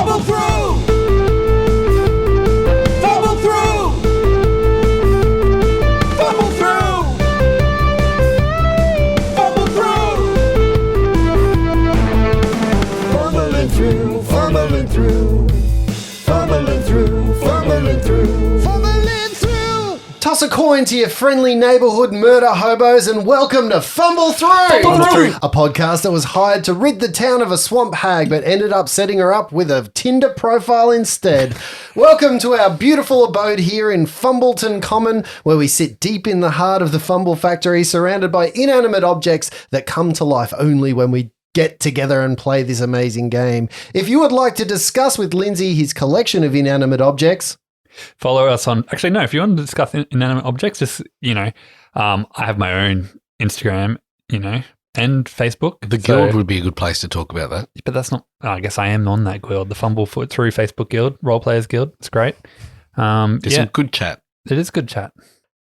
Fumble through! Fumble through! Fumble through! Fumble through! Fumbling through, fumbling through. Fumbling through, fumbling through. Fumbling through! Toss a coin to your friendly neighbourhood murder hobos and welcome to Fumble Through! A podcast that was hired to rid the town of a swamp hag but ended up setting her up with a Tinder profile instead. Welcome to our beautiful abode here in Fumbleton Common, where we sit deep in the heart of the Fumble Factory, surrounded by inanimate objects that come to life only when we get together and play this amazing game. If you would like to discuss with Lindsay his collection of inanimate objects, follow us on. Actually, no. If you want to discuss inanimate objects, just I have my own Instagram, and Facebook. The guild would be a good place to talk about that. But that's not. I guess I am on that guild, the Fumble Through Facebook Guild, Role Players Guild. It's great. There's some good chat. It is good chat.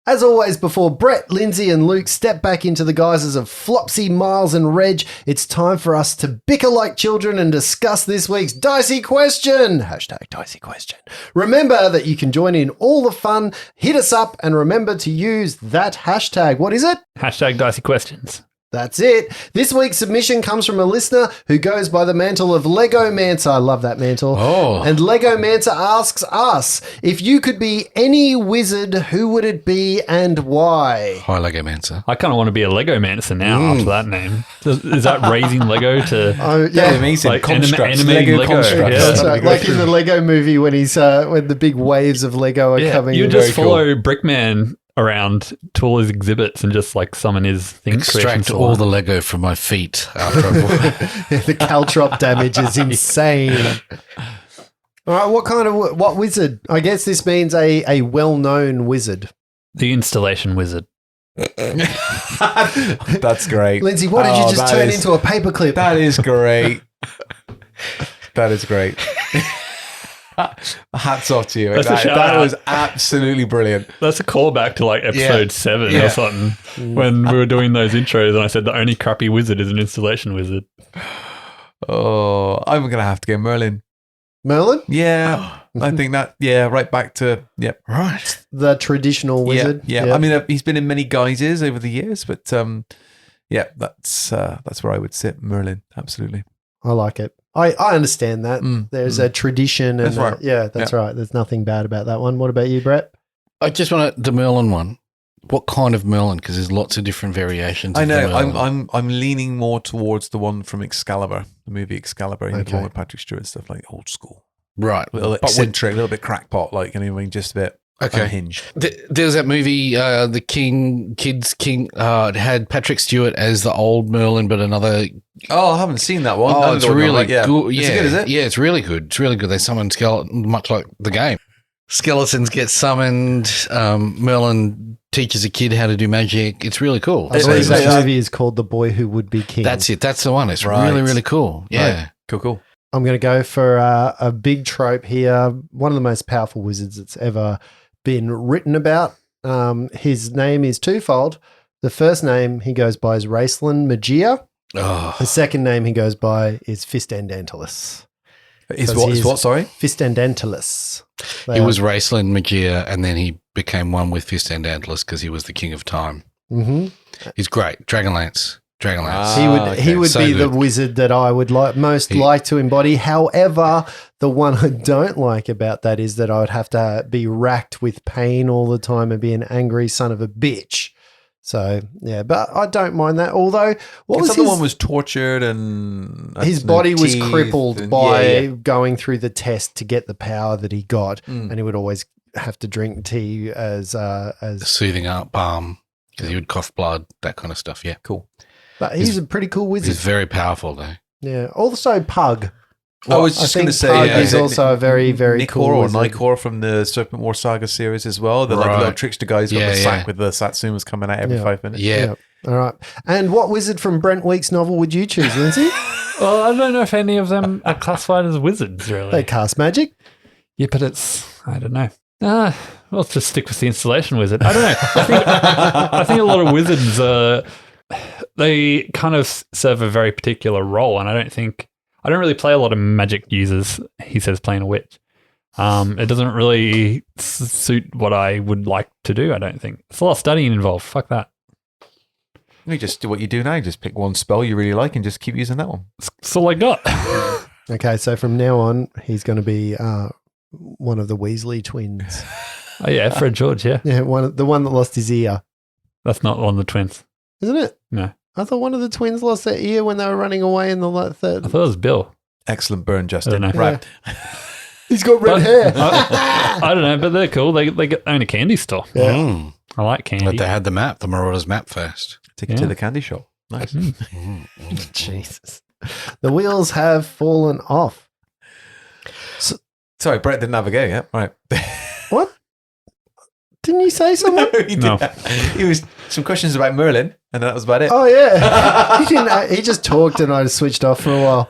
as always, before Brett, Lindsay and Luke step back into the guises of Flopsy, Miles and Reg, it's time for us to bicker like children and discuss this week's Dicey Question. Hashtag Dicey Question. Remember that you can join in all the fun. Hit us up and remember to use that hashtag. What is it? Hashtag Dicey Questions. That's it. This week's submission comes from a listener who goes by the mantle of Lego Mancer. I love that mantle. Oh. And Lego Mancer asks us, if you could be any wizard, who would it be and why? Hi, Lego Mancer. I kind of want to be a Lego Mancer now after that name. Is that raising Lego to... Oh, yeah. Amazing. Like Constructs. animating Lego. Constructs. Yeah. That's right. Like in the Lego movie when he's when the big waves of Lego are coming. You in. just follow Brickman around to all his exhibits and just like summon his things. Extract all the Lego from my feet after The caltrop damage is insane. All right, what wizard? I guess this means a well-known wizard. The installation wizard. That's great. Lindsay, what did you just turn into a paperclip? That is great. That is great. Hats off to you. That's a That shout-out. was absolutely brilliant. That's a callback to like episode 7 or something when we were doing those intros and I said the only crappy wizard is an installation wizard. Oh, I'm going to have to go Merlin. Merlin? Yeah, I think that, right back to, Right. The traditional wizard. Yeah. I mean, he's been in many guises over the years, but that's where I would sit. Merlin, absolutely. I like it. I understand that. There's a tradition. And That's right. That's right. There's nothing bad about that one. What about you, Brett? I just want the Merlin one. What kind of Merlin? Because there's lots of different variations. I of know. the Merlin. I'm leaning more towards the one from Excalibur, the movie Excalibur, the one with Patrick Stewart stuff, like old school, Right. a little eccentric, a little bit crackpot, like just a bit unhinged. There's that movie, The Kids King. It had Patrick Stewart as the old Merlin, but another. Oh, I haven't seen that one. Oh, it's really good. Yeah. Is it good, is it? Yeah, it's really good. It's really good. They summon skeletons, much like the game. Skeletons get summoned. Merlin teaches a kid how to do magic. It's really cool. I believe that movie is called The Boy Who Would Be King. That's it. That's the one. It's Right. really, really cool. Yeah. Right. Cool. I'm going to go for a big trope here. One of the most powerful wizards that's ever been written about. His name is twofold. The first name he goes by is Raceland Magia. Oh. The second name he goes by is Fistandantalus. Is what? Sorry? Fistandantalus. He was Raceland Magia, and then he became one with Fistandantalus because he was the king of time. Mm-hmm. He's great. Dragonlance. He would So be the good. wizard that I would like to embody. However, the one I don't like about that is that I would have to be racked with pain all the time and be an angry son of a bitch. So, yeah, but I don't mind that. Although, The other one was tortured and his body was teeth crippled and- by going through the test to get the power that he got, and he would always have to drink tea as Soothing up balm because he would cough blood, that kind of stuff. Yeah. Cool. But he's a pretty cool wizard. He's very powerful, though. Yeah. Also, Pug. I was just going to say, Pug is also a very, very Nikor cool or wizard. Nikor from the Serpent War Saga series as well. The like Right. little trickster guys got Yeah, the yeah. sack with the Satsumas coming out every 5 minutes. Yeah. All right. And what wizard from Brent Week's novel would you choose, Lindsay? Well, I don't know if any of them are classified as wizards, really. They cast magic. Yeah, but I don't know. Well, let's just stick with the installation wizard. I don't know. I think a lot of wizards, they kind of serve a very particular role, and I I don't really play a lot of magic users. He says playing a witch. It doesn't really suit what I would like to do. I don't think it's a lot of studying involved. Fuck that. You just do what you do now. Just pick one spell you really like and just keep using that one. That's all I got. Okay, so from now on, he's going to be one of the Weasley twins. Oh yeah, Fred George. Yeah, Yeah, the one that lost his ear, that's not one of the twins. isn't it? No, I thought one of the twins lost their ear when they were running away in the third. I thought it was Bill. Excellent burn, Justin. I don't know. Right. He's got red But- hair. I don't know, but they're cool. They own a candy store. Mm. I like candy. But they had the map, the Marauders map first. Take it to the candy shop. Nice. Jesus. The wheels have fallen off. Sorry, Brett didn't have a go yet. Right. What? Didn't you say something? No, he No. didn't. He was some questions about Merlin, and that was about it. Oh, yeah. He didn't. He just talked and I switched off for a while.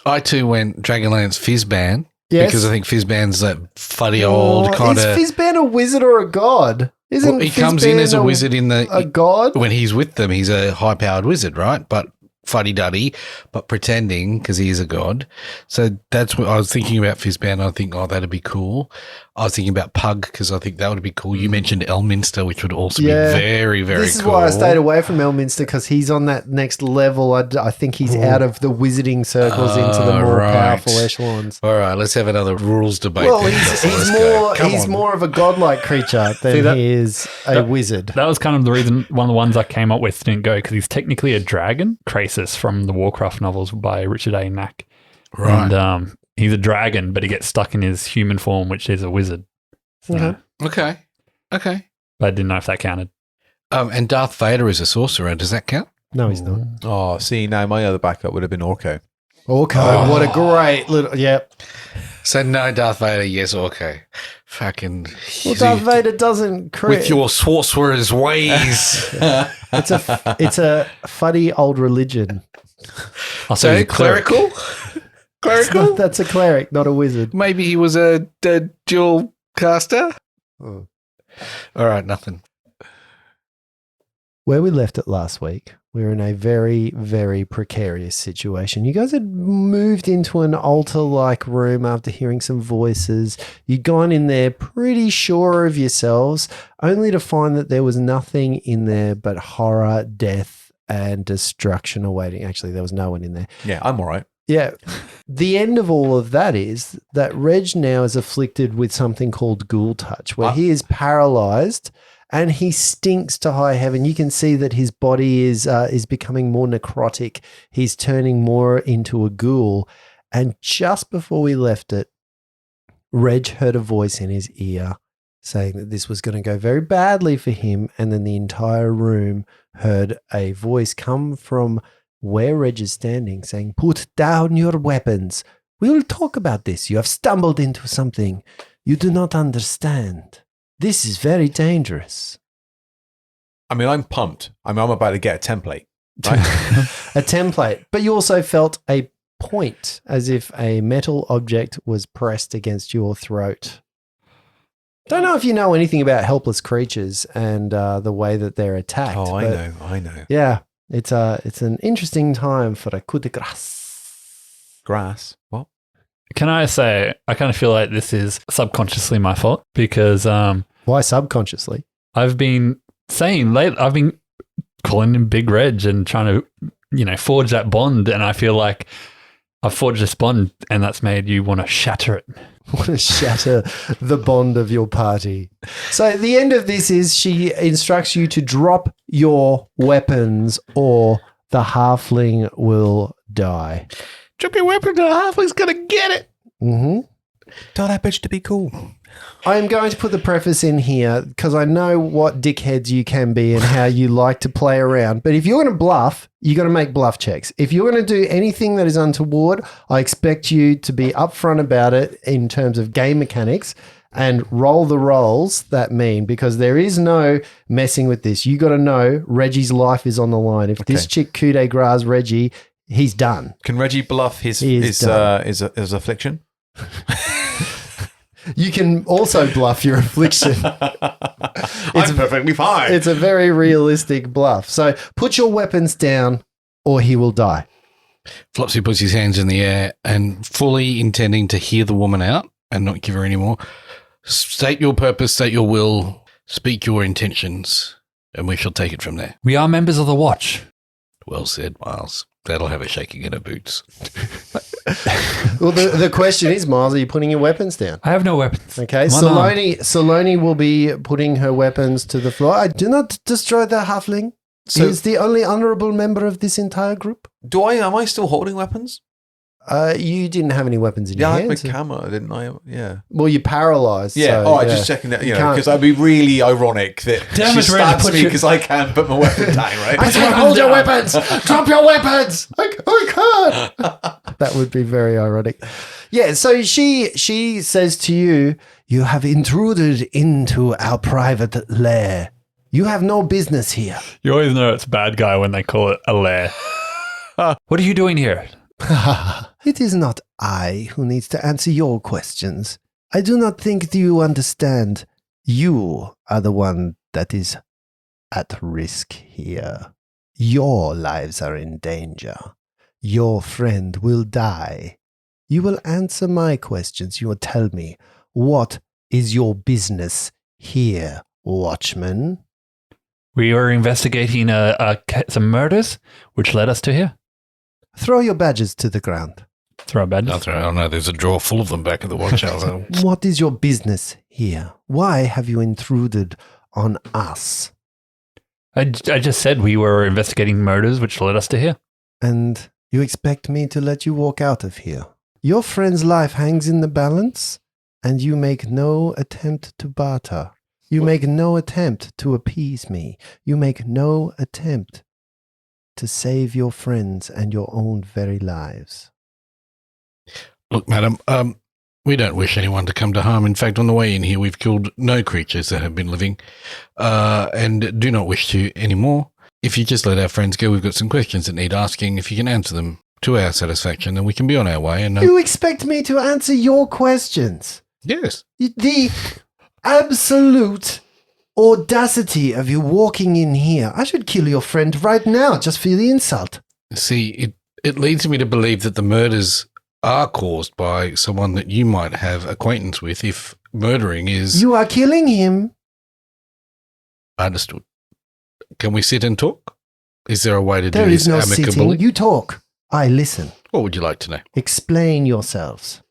I too went Dragonlance Fizzban Yes. because I think Fizzban's that fuddy old kind Is of. Fizzban a wizard or a god? Isn't He comes in Fizzban as a wizard in a the god? when he's with them. He's a high-powered wizard, right? But fuddy duddy, but pretending because he is a god. So that's what I was thinking about Fizzban. I think, oh, that'd be cool. I was thinking about Pug because I think that would be cool. You mentioned Elminster, which would also Yeah. be very, very This is cool. why I stayed away from Elminster because he's on that next level. I think he's out of the wizarding circles into the more right. powerful echelons. All right, let's have another rules debate. Well, then. he's Let's go. Come on. more of a godlike creature than See, that- he is a wizard. That was kind of the reason one of the ones I came up with didn't go because he's technically a dragon, Krasis from the Warcraft novels by Richard A. Mack. Right. And he's a dragon, but he gets stuck in his human form, which is a wizard. So, Okay. Okay. But I didn't know if that counted. And Darth Vader is a sorcerer. Does that count? No, he's not. Oh, see, now my other backup would have been Orko. Orko, what a great little. Yep. So no Darth Vader, yes, okay. Fucking Well, Darth Vader doesn't create. with your sorcerer's ways. It's a fuddy old religion. I'll So he's a cleric. clerical? Clerical? That's a cleric, not a wizard. Maybe he was a dual caster? Oh. All right, nothing. Where we left it last week, we were in a very, very precarious situation. You guys had moved into an altar-like room after hearing some voices. You'd gone in there pretty sure of yourselves, only to find that there was nothing in there but horror, death, and destruction awaiting. Actually, there was no one in there. Yeah, I'm all right. Yeah. The end of all of that is that Reg now is afflicted with something called ghoul touch, where he is paralyzed and he stinks to high heaven. You can see that his body is becoming more necrotic. He's turning more into a ghoul. And just before we left it, Reg heard a voice in his ear saying that this was going to go very badly for him. And then the entire room heard a voice come from where Reg is standing saying, "Put down your weapons. We will talk about this. You have stumbled into something you do not understand. This is very dangerous." I mean, I'm pumped. I'm about to get a template. A template. But you also felt a point as if a metal object was pressed against your throat. Don't know if you know anything about helpless creatures and the way that they're attacked. Oh, but I know. Yeah. It's an interesting time for a coup de grace. Grass. What? Can I say, I kind of feel like this is subconsciously my fault because Why subconsciously? I've been saying I've been calling him Big Reg and trying to, forge that bond. And I feel like I've forged this bond and that's made you want to shatter it. Want to shatter the bond of your party. So the end of this is she instructs you to drop your weapons or the halfling will die. Drop your weapon, the halfling's going to get it. Mm-hmm. Tell that bitch to be cool. I am going to put the preface in here because I know what dickheads you can be and how you like to play around. But if you're going to bluff, you got to make bluff checks. If you're going to do anything that is untoward, I expect you to be upfront about it in terms of game mechanics and roll the rolls that mean, because there is no messing with this. You got to know Reggie's life is on the line. If this chick coup de grace Reggie, he's done. Can Reggie bluff his done. his affliction? You can also bluff your affliction. I'm perfectly fine. It's a very realistic bluff. So put your weapons down or he will die. Flopsy puts his hands in the air and fully intending to hear the woman out and not give her any more. State your purpose, state your will, speak your intentions, and we shall take it from there. We are members of the Watch. Well said, Miles. That'll have a shaking in her boots. Well, the question is, Miles, are you putting your weapons down? I have no weapons. Okay, I'm unarmed. Saloni will be putting her weapons to the floor. I do not destroy the halfling. So- He's the only honourable member of this entire group. Am I still holding weapons? You didn't have any weapons in Yeah, I your had my hands. camera, didn't I? Yeah. Well, you're paralysed. Yeah. so, Just checking that, You because can't- that'd be really ironic that Damn she it, Red, stabs put me your- because I can't put my weapon down, right? I said, hold your weapons! Drop your weapons! I can't! That would be very ironic. Yeah, so she says to you, you have intruded into our private lair. You have no business here. You always know it's bad guy when they call it a lair. What are you doing here? It is not I who needs to answer your questions. I do not think you understand. You are the one that is at risk here. Your lives are in danger. Your friend will die. You will answer my questions. You will tell me, what is your business here, watchman? We were investigating some murders, which led us to here. Throw your badges to the ground. Throw our badges. Nothing. I don't know. There's a drawer full of them back at the watch house. What is your business here? Why have you intruded on us? I just said we were investigating murders, which led us to here. And you expect me to let you walk out of here? Your friend's life hangs in the balance, and you make no attempt to barter. You make no attempt to appease me. You make no attempt to save your friends and your own very lives. Look, madam, we don't wish anyone to come to harm. In fact, on the way in here, we've killed no creatures that have been living, and do not wish to anymore. If you just let our friends go, we've got some questions that need asking. If you can answer them to our satisfaction, then we can be on our way. And You expect me to answer your questions? yes, The absolute audacity of you walking in here. I should kill your friend right now just for the insult. see, it leads me to believe that the murders are caused by someone that you might have acquaintance with. If murdering is You are killing him. understood, can we sit and talk? Is there a way to There do is this no amicably? sitting. You talk. I listen. What would you like to know? Explain yourselves.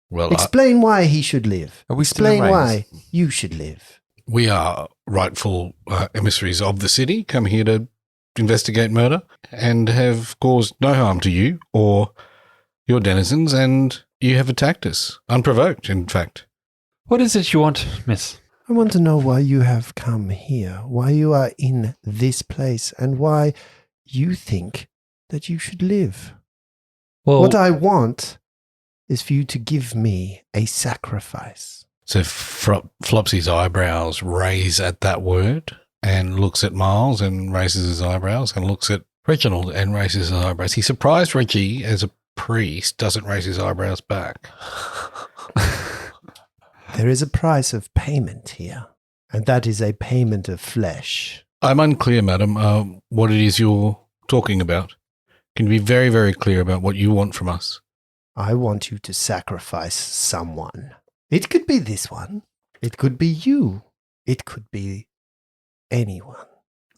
Well, Explain why he should live. Are we still Explain in why you should live. we are rightful emissaries of the city, come here to investigate murder and have caused no harm to you or your denizens, and you have attacked us, unprovoked, in fact. What is it you want, miss? I want to know why you have come here, why you are in this place, and why you think that you should live. Well, What I want is for you to give me a sacrifice. So Flopsy's eyebrows raise at that word and looks at Miles and raises his eyebrows and looks at Reginald and raises his eyebrows. He's surprised Reggie, as a priest, doesn't raise his eyebrows back. There is a price of payment here, and that is a payment of flesh. I'm unclear, madam, what it is you're talking about. Can you be very, very clear about what you want from us? I want you to sacrifice someone. It could be this one. It could be you. It could be anyone.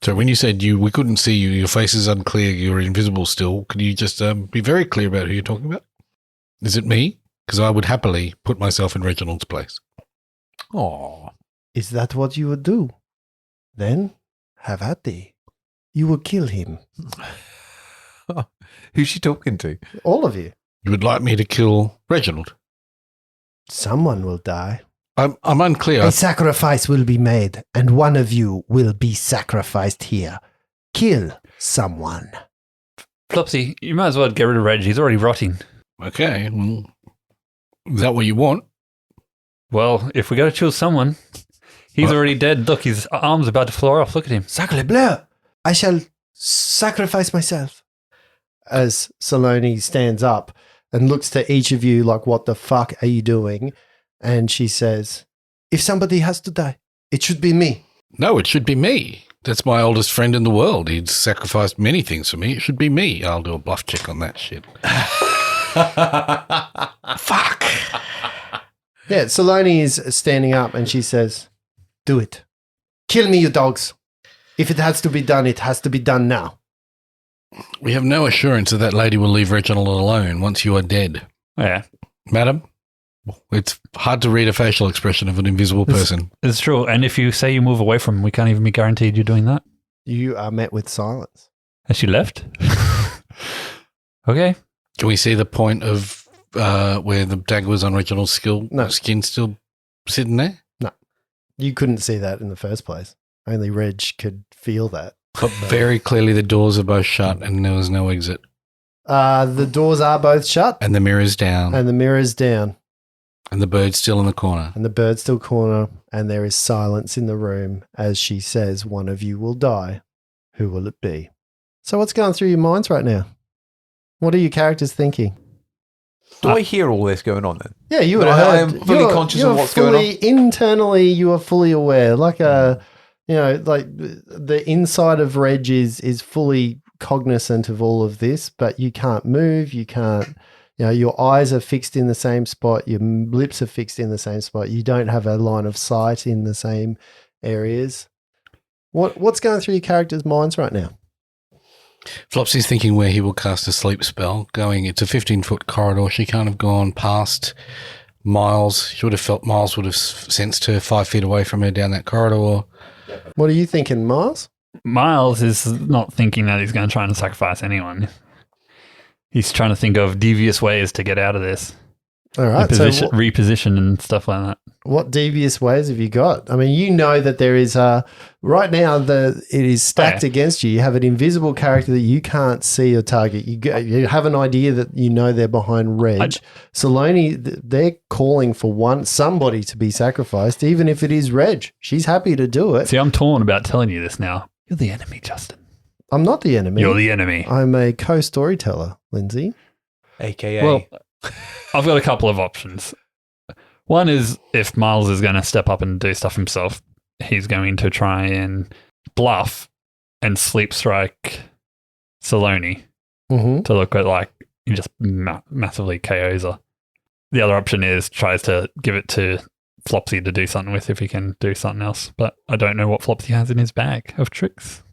So when you said we couldn't see you, your face is unclear, you're invisible still. Can you just be very clear about who you're talking about? Is it me? Because I would happily put myself in Reginald's place. Oh, Is that what you would do? Then have at thee. You will kill him. who's she talking to? All of you. You would like me to kill Reginald? Someone will die. I'm unclear. A sacrifice will be made, and one of you will be sacrificed here. Kill someone. Flopsy, you might as well get rid of Reg. He's already rotting. Okay, well, is that what you want? Well, if we got to choose someone, he's Well- already dead. Look, his arm's about to floor off. Look at him. Sacre bleu! I shall sacrifice myself. As Saloni stands up and looks to each of you like, what the fuck are you doing? And she says, if somebody has to die, it should be me. No, it should be me. That's my oldest friend in the world. He'd sacrificed many things for me. It should be me. I'll do a bluff check on that shit. Fuck. Yeah, Saloni is standing up and she says, do it. Kill me, you dogs. If it has to be done, it has to be done now. We have no assurance that lady will leave Reginald alone once you are dead. Yeah, Madam, it's hard to read a facial expression of an invisible person. it's true. And if you say you move away from him, we can't even be guaranteed you're doing that. You are met with silence. Has she left? Okay. Can we see the point of where the dagger was on Reginald's No. skin still sitting there? You couldn't see that in the first place. Only Reg could feel that. But very clearly the doors are both shut and there was no exit. The doors are both shut And the mirror's down. and the mirror's down And the bird's still in the corner. and the bird's still corner and there is silence in the room as she says, one of you will die. Who will it be? So what's going through your minds right now? What are your characters thinking? Do I hear all this going on then? Yeah, you would No, have I heard. am fully conscious of what's going on. Internally, you are fully aware. Like the inside of Reg is fully cognizant of all of this, but you can't move. You can't. Your eyes are fixed in the same spot. Your lips are fixed in the same spot. You don't have a line of sight in the same areas. What's going through your characters' minds right now? Flopsy's thinking where he will cast a sleep spell. It's a 15-foot corridor. She can't have gone past Miles. She would have felt Miles would have sensed her 5 feet away from her down that corridor. What are you thinking, Miles? Miles is not thinking that he's going to try and sacrifice anyone. He's trying to think of devious ways to get out of this. All right. Reposition and stuff like that. What devious ways have you got? I mean, you know that there is right now it is stacked against you. You have an invisible character that you can't see or target. You have an idea that they're behind Reg. Saloni, they're calling for somebody to be sacrificed, even if it is Reg. She's happy to do it. See, I'm torn about telling you this now. You're the enemy, Justin. I'm not the enemy. You're the enemy. I'm a co-storyteller, Lindsay. AKA. Well, I've got a couple of options. One is if Miles is going to step up and do stuff himself, he's going to try and bluff and sleep strike Saloni to look at like he just massively KOs her. The other option is tries to give it to Flopsy to do something with if he can do something else. But I don't know what Flopsy has in his bag of tricks.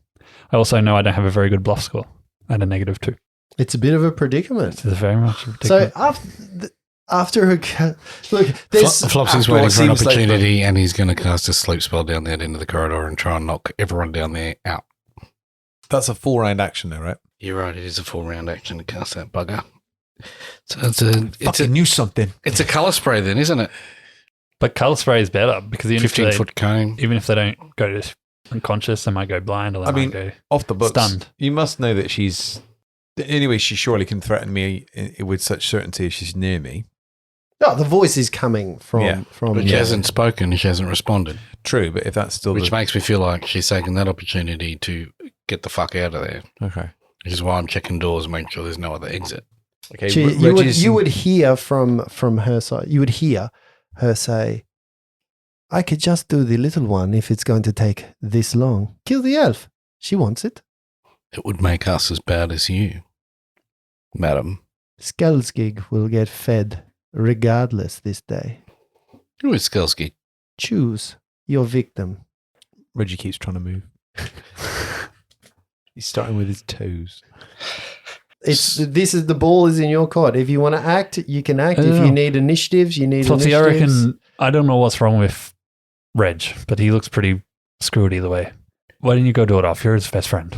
I also know I don't have a very good bluff score at a -2. It's a bit of a predicament. It's very much a predicament. So after look, there's Flopsy's waiting for an opportunity and he's going to cast a sleep spell down that end of the corridor and try and knock everyone down there out. That's a 4-round action though, right? You're right. It is a 4-round action to cast that bugger. So I knew something. It's a colour spray then, isn't it? But colour spray is better because even 15-foot cone. Even if they don't go to unconscious, they might go blind or they might go off the books. Stunned. You must know that anyway, she surely can threaten me with such certainty if she's near me. No, the voice is coming from. But she hasn't spoken. She hasn't responded. True, but if that's still which makes me feel like she's taken that opportunity to get the fuck out of there. Okay, which is why I'm checking doors and making sure there's no other exit. Okay, you would hear from her side. You would hear her say, "I could just do the little one if it's going to take this long. Kill the elf. She wants it. It would make us as bad as you, madam. Skelsgig will get fed regardless this day. Who is Skelsgig? Choose your victim." Reggie keeps trying to move. He's starting with his toes. The ball is in your court. If you want to act, you can act. If you need initiatives, you need Flopsy, initiatives. I don't know what's wrong with Reg, but he looks pretty screwed either way. Why didn't you go do it off? You're his best friend.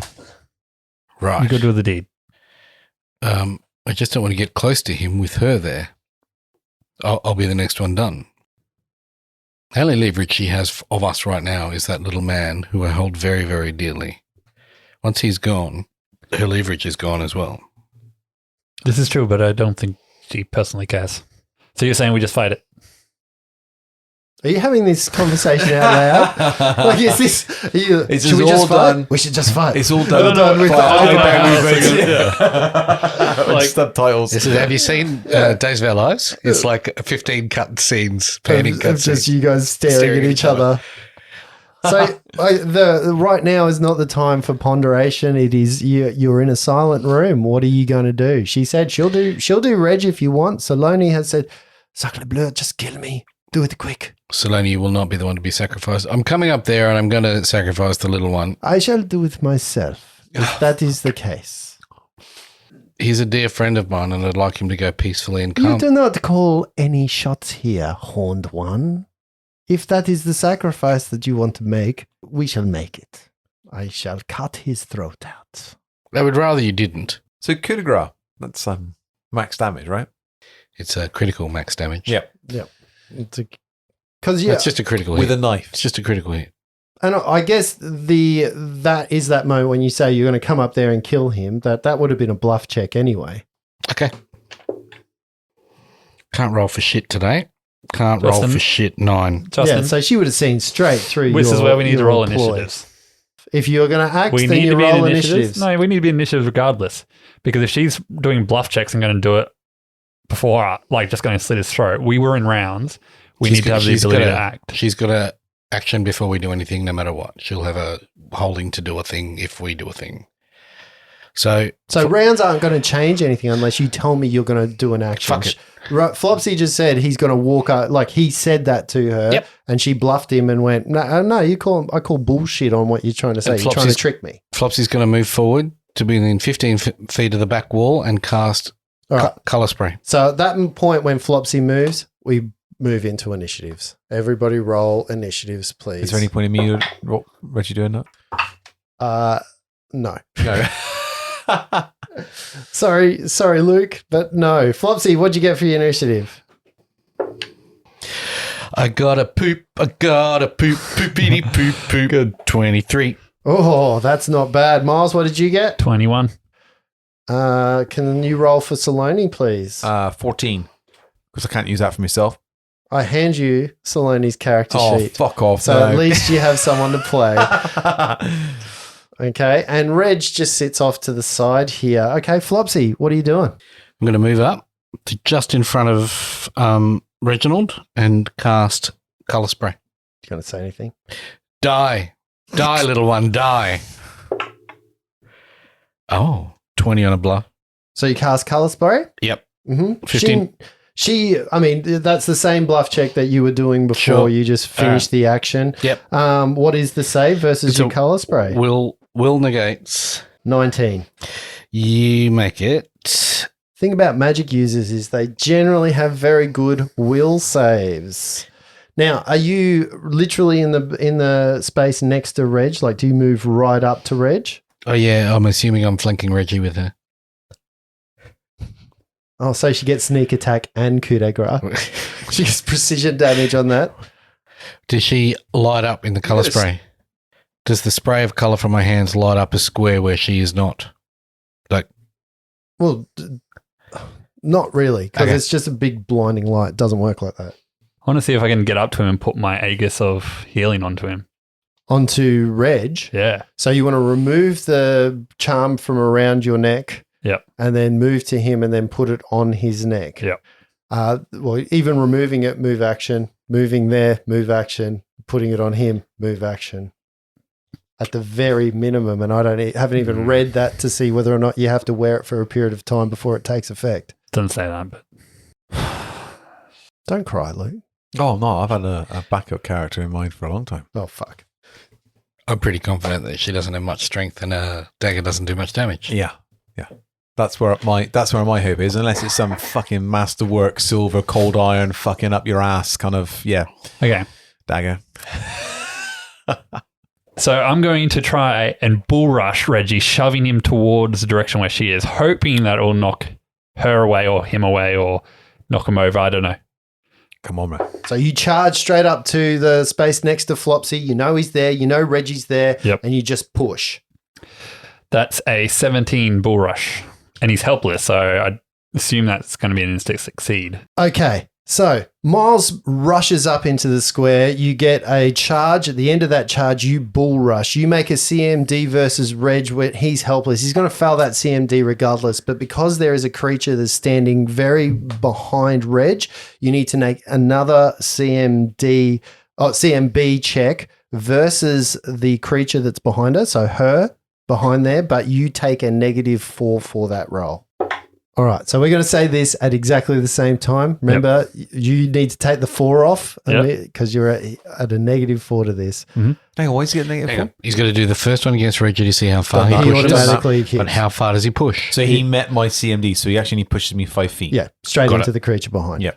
Right. You go do the deed. I just don't want to get close to him with her there. I'll be the next one done. The only leverage she has of us right now is that little man who I hold very, very dearly. Once he's gone, her leverage is gone as well. This is true, but I don't think she personally cares. So you're saying we just fight it? Are you having this conversation out loud? Like, is this? Should we just fight? We should just fight. It's all done. with like subtitles. Have you seen Days of Our Lives? It's like 15 cut scenes, panning cut just scenes. you guys staring at each other. right now is not the time for ponderation. It is you're in a silent room. What are you going to do? She said she'll do Reg if you want. Saloni has said, "Sacre bleu, just kill me. Do it quick." Saloni will not be the one to be sacrificed. I'm coming up there and I'm going to sacrifice the little one. I shall do it myself, if that is the case. He's a dear friend of mine and I'd like him to go peacefully and You calm. do not call any shots here, horned one. If that is the sacrifice that you want to make, we shall make it. I shall cut his throat out. I would rather you didn't. So coup de grace, that's max damage, right? It's a critical max damage. Yep. Because It's just a critical With hit. a knife. It's just a critical hit. and I guess that is that moment when you say you're going to come up there and kill him. That would have been a bluff check anyway. Okay. Can't roll for shit today. Can't roll Justin? for shit 9. Justin, Yeah, so she would have seen straight through. this is where we need to your roll ploy. initiatives. If you're going to act, We then need you to be in roll initiatives. initiatives. No, we need to be in initiatives regardless. Because if she's doing bluff checks and going to do it before, like just going to slit his throat, we were in rounds. We need to have the ability to act. She's got a action before we do anything, no matter what. She'll have a holding to do a thing if we do a thing. So rounds aren't going to change anything unless you tell me you're going to do an action. Fuck it. Right, Flopsy just said he's going to walk out. Like he said that to her, Yep. and she bluffed him and went, "No, I call bullshit on what you're trying to say. And You're trying to Flopsy's- trick me." Flopsy's going to move forward to be within 15 feet of the back wall and cast All right. colour spray. So at that point when Flopsy moves, we move into initiatives. Everybody roll initiatives, please. Is there any point in me, Reggie, doing that? No. No. Sorry, Luke, but no. Flopsy, what'd you get for your initiative? I gotta poop, poopity poop, poop. Good. 23. Oh, that's not bad. Miles, what did you get? 21. Can you roll for Saloni, please? 14. Because I can't use that for myself. I hand you Saloni's character Oh, sheet. fuck off. So no. at least you have someone to play. Okay. And Reg just sits off to the side here. Okay, Flopsy, what are you doing? I'm going to move up to just in front of Reginald and cast colour spray. You going to say anything? Die. Die, little one, die. Oh, 20 on a bluff. So you cast Color Spray? Yep. Mm-hmm. 15. That's the same bluff check that you were doing before. Sure. You just finished the action. Yep. What is the save versus It's your a- Color Spray? Will negates. 19. You make it. Thing about magic users is they generally have very good will saves. Now, are you literally in the space next to Reg? Like, do you move right up to Reg? Oh, yeah. I'm assuming I'm flanking Reggie with her. Oh, so she gets sneak attack and coup de grace. She gets precision damage on that. Does she light up in the colour Yes. spray? Does the spray of colour from my hands light up a square where she is not? Like, Well, not really, because Okay. it's just a big blinding light. It doesn't work like that. I want to see if I can get up to him and put my Aegis of healing onto him. Onto Reg. Yeah. So you want to remove the charm from around your neck. Yep. And then move to him and then put it on his neck. Yep. Well, even removing it, move action. Moving there, move action. Putting it on him, move action. At the very minimum, and I haven't even read that to see whether or not you have to wear it for a period of time before it takes effect. Doesn't say that, but Don't cry, Luke. Oh, no. I've had a backup character in mind for a long time. Oh, fuck. I'm pretty confident that she doesn't have much strength and a dagger doesn't do much damage. Yeah. Yeah. That's where my hope is, unless it's some fucking masterwork silver cold iron fucking up your ass kind of, yeah, okay. dagger. So I'm going to try and bull rush Reggie, shoving him towards the direction where she is, hoping that it will knock her away or him away or knock him over. I don't know. Come on, man. So you charge straight up to the space next to Flopsy. You know he's there. You know Reggie's there. Yep. And you just push. That's a 17 bull rush, and he's helpless, so I assume that's going to be an instant succeed. Okay. So Miles rushes up into the square. You get a charge. At the end of that charge, you bull rush. You make a CMD versus Reg where he's helpless. He's going to fail that CMD regardless. But because there is a creature that's standing very behind Reg, you need to make another CMB check versus the creature that's behind her, so her behind there, but you take a -4 for that roll. All right, so we're going to say this at exactly the same time. Remember, you need to take the 4 off because you're at a -4 to this. Hang on, why is he getting Hang -4? on. He's going to do the first one against Reggie to see how far he He pushes. automatically hits. But how far does he push? So he met my CMD, so he actually pushes me 5 feet. Yeah, straight Got into it. the creature behind. Yeah.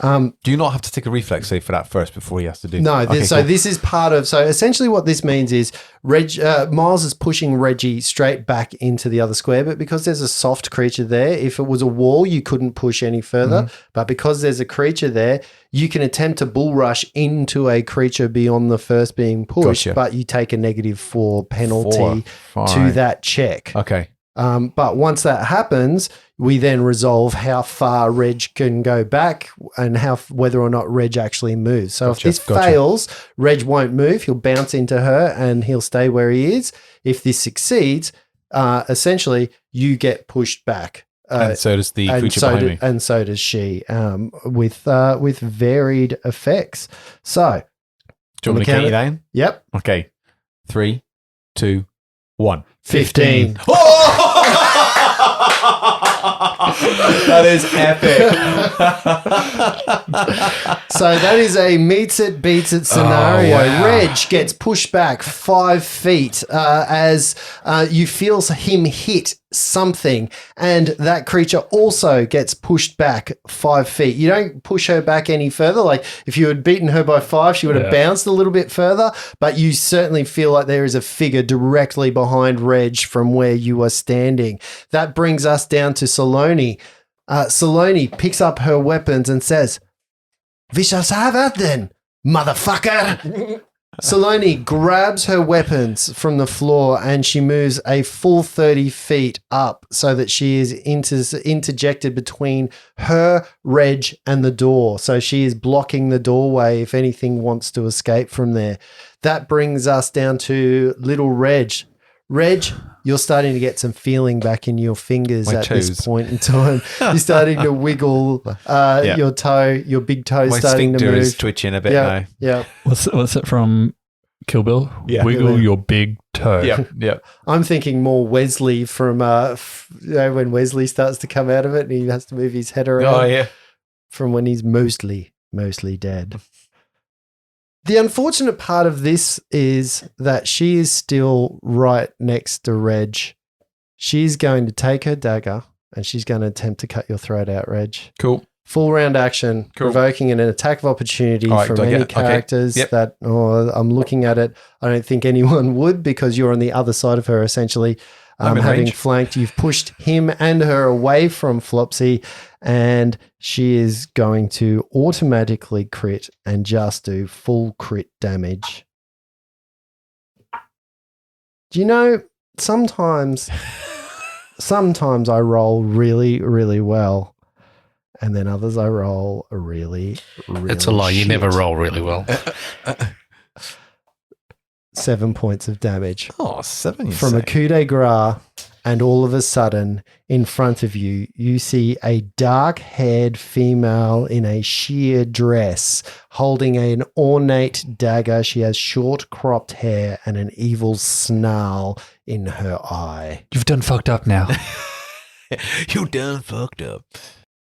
Do you not have to take a reflex save for that first before he has to do? No, Okay, so cool. this is part of. So essentially, what this means is Miles is pushing Reggie straight back into the other square, but because there's a soft creature there, if it was a wall, you couldn't push any further. But because there's a creature there, you can attempt to bull rush into a creature beyond the first being pushed, Gotcha. but you take a -4 penalty Four. to Fine. that check. Okay. But once that happens, we then resolve how far Reg can go back and whether or not Reg actually moves. So Gotcha, if this gotcha. fails, Reg won't move. He'll bounce into her and he'll stay where he is. If this succeeds, essentially you get pushed back. And so does the and creature so behind me. and so does she, with varied effects. So, Do you want me to count you down? Yep, Okay. 3, 2, 1. 15. That is epic. So that is a meets it, beats it scenario. wow. Reg gets pushed back 5 feet as you feel him hit something, and that creature also gets pushed back 5 feet. You don't push her back any further. Like if you had beaten her by 5, she would have bounced a little bit further, but you certainly feel like there is a figure directly behind Reg from where you are standing. That brings us down to Saloni. Saloni picks up her weapons and says, "We shall have that then, motherfucker." Saloni grabs her weapons from the floor and she moves a full 30 feet up so that she is interjected between her, Reg, and the door. So she is blocking the doorway if anything wants to escape from there. That brings us down to little Reg. Reg, you're starting to get some feeling back in your fingers My at this toes. point in time. You're starting to wiggle your toe, your big toe My starting to sphincter move. is twitching a bit yeah, now. yeah. What's it from Kill Bill? Yeah. Wiggle your big toe. Yeah. I'm thinking more Wesley from when Wesley starts to come out of it and he has to move his head around Oh, yeah. from when he's mostly dead. The unfortunate part of this is that she is still right next to Reg. She's going to take her dagger and she's going to attempt to cut your throat out, Reg. Cool. Full round action, Cool. provoking an attack of opportunity All right, from do I any get- okay. characters Yep. that I'm looking at it. I don't think anyone would because you're on the other side of her essentially. I'm in Having range. flanked, you've pushed him and her away from Flopsy, and she is going to automatically crit and just do full crit damage. Do you know, sometimes I roll really, really well, and then others I roll really, really That's a lie. You shit. never roll really well. 7 points of damage. Oh, 7 you From say. a coup de grace, and all of a sudden, in front of you, you see a dark-haired female in a sheer dress holding an ornate dagger. She has short, cropped hair and an evil snarl in her eye. You've done fucked up now. You done fucked up.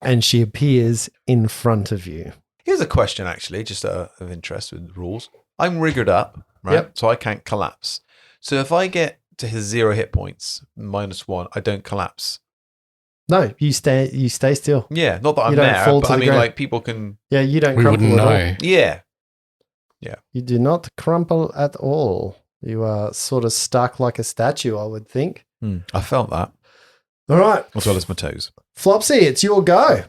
And she appears in front of you. Here's a question, actually, just of interest with rules. I'm riggered up, right? Yep. So I can't collapse. So if I get to his 0 hit points, -1, I don't collapse. No, you stay still. Yeah, not that I'm You don't there, fall but to I the mean, ground. like, people can... Yeah, you don't We crumple wouldn't at all. know. Yeah. You do not crumple at all. You are sort of stuck like a statue, I would think. I felt that, All right, as well as my toes. Flopsy, it's your go.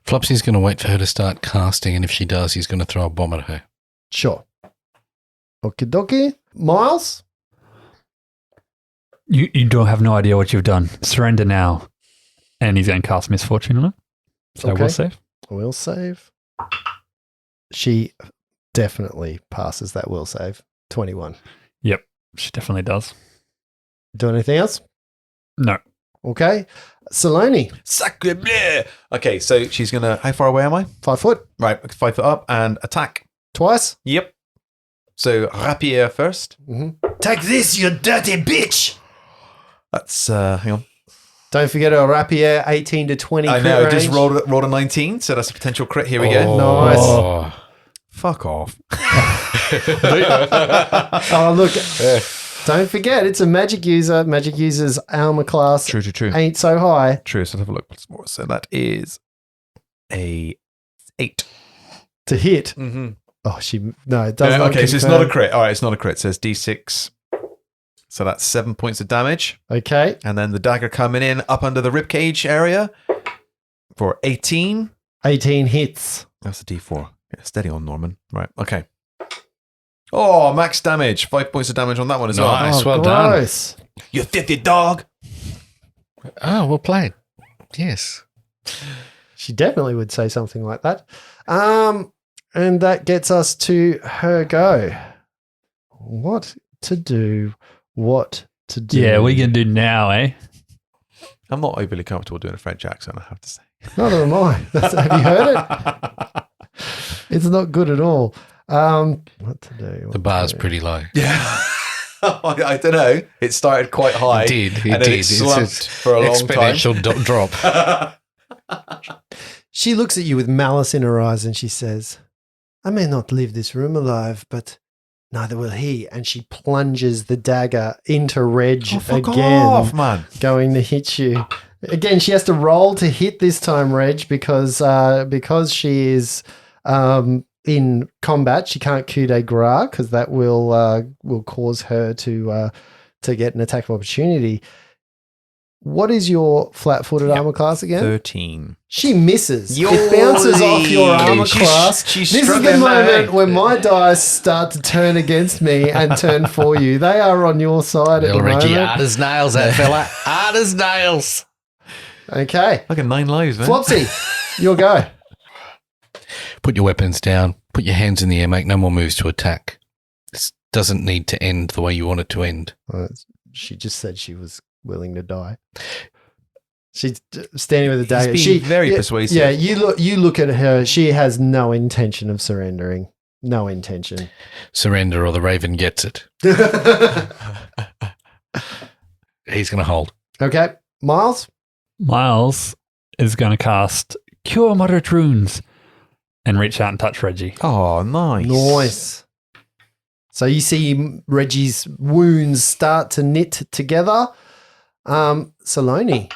Flopsy's going to wait for her to start casting, and if she does, he's going to throw a bomb at her. Sure. Okie dokie. Miles? You don't have no idea what you've done. Surrender now. And he's going to cast Misfortune on it. So Okay. we'll save. Will save. She definitely passes that will save. 21. Yep. She definitely does. Do anything else? No. Okay. Saloni, Sacre bleu! Okay, so she's going to... How far away am I? 5 foot. Right, 5 foot up and attack. Twice. Yep. So rapier first. Take this, you dirty bitch! That's hang on. Don't forget a rapier 18 to 20 I crit know. I range. just rolled a 19, so that's a potential crit. Here we go. Nice. Oh. Fuck off. Oh, look. Don't forget, it's a magic user. Magic user's armor class True. ain't so high. True. So let's have a look once more. So that is a 8. To hit. Mm-hmm. Oh, no, it does not Okay, so it's confirm. not a crit. All right, it's not a crit. It says D6. So that's 7 points of damage. Okay. And then the dagger coming in up under the ribcage area for 18. 18 hits. That's a D4. Yeah, steady on, Norman. Right, okay. Oh, max damage. 5 points of damage on that one as well. Nice. Oh, well done. gross. You filthy dog. Oh, well played. Yes. She definitely would say something like that. And that gets us to her go. What to do? What to do? Yeah, we can do now, eh? I'm not overly comfortable doing a French accent, I have to say. Neither am I. Have you heard it? It's not good at all. What to do? The bar's pretty low. Yeah. I don't know. It started quite high. It did. and then it slumped for a long time. Exponential drop. She looks at you with malice in her eyes and she says, I may not leave this room alive, but neither will he. And she plunges the dagger into Reg Fuck again, off, man. going to hit you. Again, she has to roll to hit this time, Reg, because she is in combat. She can't coup de grace because that will cause her to get an attack of opportunity. What is your flat-footed armor class again? 13. She misses. It bounces off your armor class. She's This is the struggling, moment mate. when my dice start to turn against me and turn for you. They are on your side at the Little Ricky, moment. hard as nails, that fella. Hard as nails. Okay. Like a 9 lives, man. Flopsy, your go. Put your weapons down. Put your hands in the air. Make no more moves to attack. This doesn't need to end the way you want it to end. She just said she was willing to die. She's standing with a dagger. being She very persuasive. Yeah, you look at her. She has no intention of surrendering. No intention. Surrender or the raven gets it. He's going to hold. Okay, Miles. Miles is going to cast Cure Moderate Runes and reach out and touch Reggie. Oh, nice. Nice. So you see Reggie's wounds start to knit together. Saloni.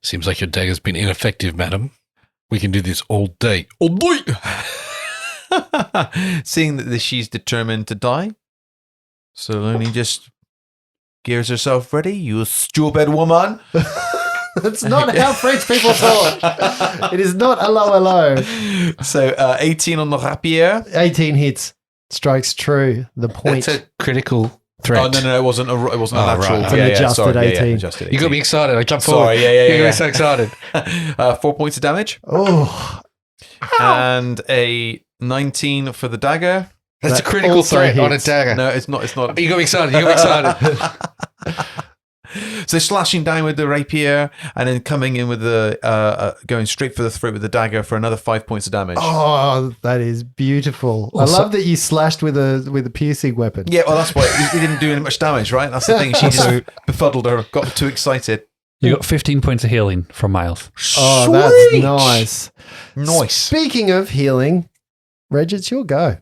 Seems like your dagger's been ineffective, madam. We can do this all day. All day! Seeing that she's determined to die, Saloni just gears herself ready. You stupid woman. That's not how French people talk. It is not hello. So 18 on the rapier. 18 hits. Strikes true. The point. That's a critical threat. Oh, no, it wasn't a Oh, natural. right. It's an adjusted sorry, 18. adjusted 18. You got me excited. I jumped Sorry, forward. yeah. You got me so excited. 4 points of damage Oh, and a 19 for the dagger. That's That a critical also threat on a hits. dagger. No, it's not. It's not. You got me excited. You got me excited. So slashing down with the rapier and then coming in with the going straight for the throat with the dagger for another 5 points of damage. oh, that is beautiful. I Also- love that you slashed with a piercing weapon. Yeah, well, that's why he didn't do any much damage, right? That's the thing. She just befuddled her, got too excited. You got 15 points of healing from Miles. Oh, Sweet. that's nice. Nice. Speaking of healing, Reg, it's your go.